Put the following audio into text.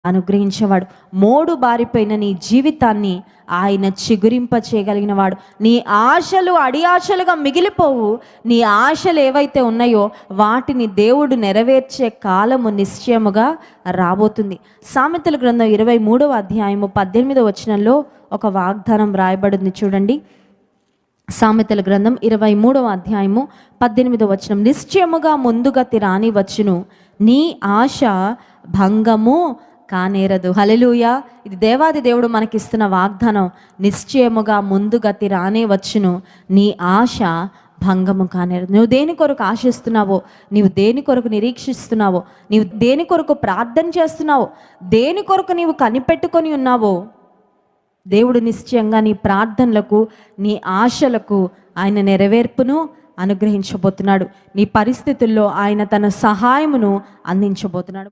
అనుగ్రహించేవాడు. Mode బారిపోయిన నీ జీవితాన్ని ఆయన చిగురింప చేయగలిగిన వాడు. నీ ఆశలు అడి ఆశలుగా మిగిలిపోవు. నీ ఆశలు ఏవైతే ఉన్నాయో వాటిని దేవుడు నెరవేర్చే కాలము నిశ్చయముగా రాబోతుంది. సామెతల గ్రంథం 23వ అధ్యాయము 18వ వచనంలో ఒక వాగ్దానం రాయబడింది చూడండి. సామెతల గ్రంథం 23వ అధ్యాయము 18వ వచనం, నిశ్చయముగా ముందుగతి రాని వచ్చును, నీ ఆశ భంగము కానేరదు. హల్లెలూయా. ఇది దేవాది దేవుడు మనకిస్తున్న వాగ్దానం. నిశ్చయముగా ముందుగతి రానే వచ్చును, నీ ఆశ భంగము కానేరదు. నువ్వు దేని కొరకు ఆశిస్తున్నావో, నీవు దేని కొరకు నిరీక్షిస్తున్నావో, నీవు దేని కొరకు ప్రార్థన చేస్తున్నావో, దేని కొరకు నీవు కనిపెట్టుకొని ఉన్నావో, దేవుడు నిశ్చయంగా నీ ప్రార్థనలకు, నీ ఆశలకు ఆయన నెరవేర్పును అనుగ్రహించబోతున్నాడు. నీ పరిస్థితుల్లో ఆయన తన సహాయమును అందించబోతున్నాడు.